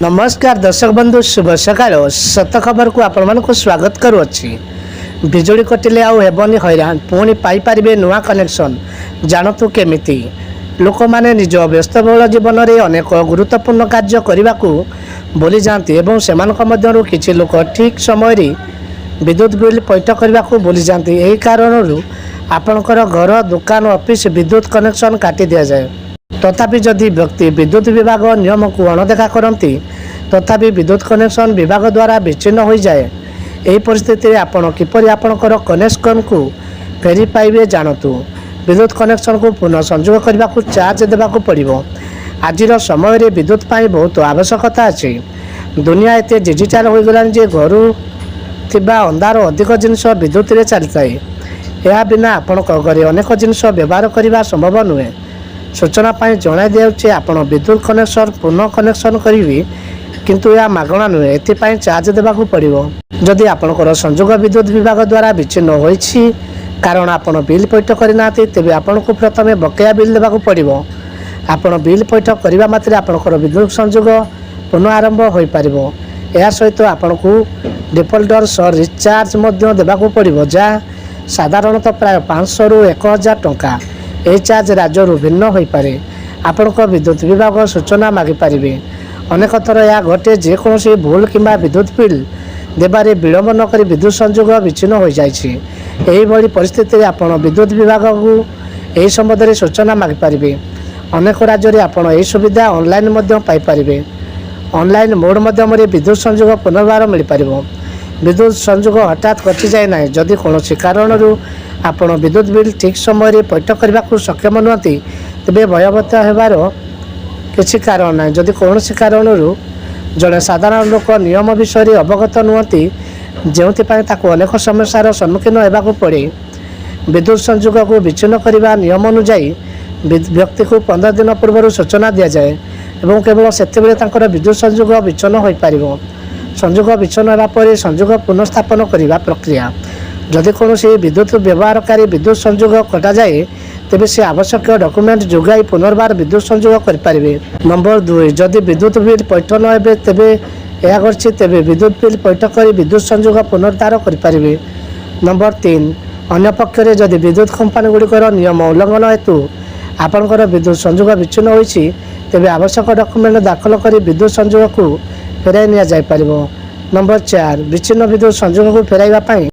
नमस्कार दर्शक बंधु शुभ सकाळ सत खबर को आपण मानक स्वागत करुअछि। बिजुली कटिले आउ हेबनी हैरान पुणी पाइपारे नुआ कनेक्शन जानतु केमिति लोक माने निज व्यस्तबहुल जीवन में अनेक गुरुत्वपूर्ण कार्य करने को भूली जाती एवं सेमानक मध्यरु किछि लोक ठीक समय रे विद्युत बिल पैठ करने को भूली जाती। यही कारणरू आपणकर घर दुकान ऑफिस विद्युत कनेक्शन काटी दिया जाए। तथापि जदि व्यक्ति विद्युत विभाग नियम को अणदेखा करती तथापि विद्युत कनेक्शन विभाग द्वारा विच्छिन्न हो जाए। यही परिस्थिति आपण किपरि आपणकर कनेक्शन को फेरी पाइबे जानतु। विद्युत कनेक्शन को पुनः संयोग करने को चार्ज देवाक पड़ो। आज समय रे विद्युत पाई बहुत आवश्यकता अच्छी। दुनिया एत डिजिटाल हो गलानी जे घर थिबा अंधार अधिक जिनस विद्युत रे चली थाए। यह बिना आपण घरे अनेक जिनस व्यवहार करने संभव नुहे। सूचना पाई जणाई दिया आपण विद्युत कनेक्शन पुनः कनेक्शन करेंगे किंतु यह मागणा नुहे एपाई चार्ज देवाक पड़ो। जदि आपणकर संयोग विद्युत विभाग द्वारा विच्छिन्न होइछि कारण आपण बिल पैठ करना तेबे आपण को प्रथमे बकेया बिल देवाक पड़ो। आपण बिल पैठ करने मात्रे आपणकर विद्युत संयोग पुनः आरंभ हो पारिबो। या सहित आपण को डिफॉल्टर सह रिचार्ज मध्य देवाक पड़ो जहाँ साधारणतः प्राय 500 रु 1000 टंका। यह चार्ज राज्य भिन्न हो पारे। आपण विद्युत विभाग सूचना मागिपारे। अनेक थर यह घटे जेकोसी भूल किंबा विद्युत बिल देबारे विलंब नक विद्युत संयोग विच्छिन्न हो जाइछि। एही भली परिस्थिति आपण विद्युत विभाग को यही संबंध सूचना मागिपारे। अनेक राज्य में आपण यही सुविधा ऑनलाइन पाइपारे। ऑनलाइन मोड माध्यम विद्युत संयोग पुनर्बार मिल पार। विद्युत संयोग हठात कटि जाए ना जदि कौन कारण आपण विद्युत बिल ठीक समय पैठ करने को सक्षम नुहति तेज भयभीत होबार किसी कारण ना। जदि कौन कारण जड़े साधारण लोक नियम विषय अवगत नुहति जो अनेक समस्यार सम्मुखीन होगा पड़े। विद्युत संयोग को विच्छिन्न करने नियम अनुଯାयी व्यक्ति को 15 दिन पूर्व सूचना दि जाए और केवल से विद्युत संयोग विच्छिन्न हो पार। संयोग विच्छिन्न होगापर संयोग पुनर्स्थापन करने प्रक्रिया जदि कौन विद्युत व्यवहारकारी विद्युत संयोग कटा जाए तेबे से आवश्यक डॉक्यूमेंट जोगाई पुनर्बार विद्युत संयोग करें। नंबर 2 जदि विद्युत बिल पैठ न हे तेबे यह करछि तेबे विद्युत बिल पैठ कर विद्युत संयोग पुनर्द्वार करें। नंबर 3 अन्य पक्षरे जदि विद्युत कंपनी गुड़िकर नियम उल्लंघन हेतु आपणकर विद्युत संयोग विच्छिन्न होइछि तेबे आवश्यक डॉक्यूमेंट दाखल कर विद्युत संयोग को फेराई निया जाय पारिबो। नंबर 4 विच्छिन्न विद्युत संयोग को फेराइबा पई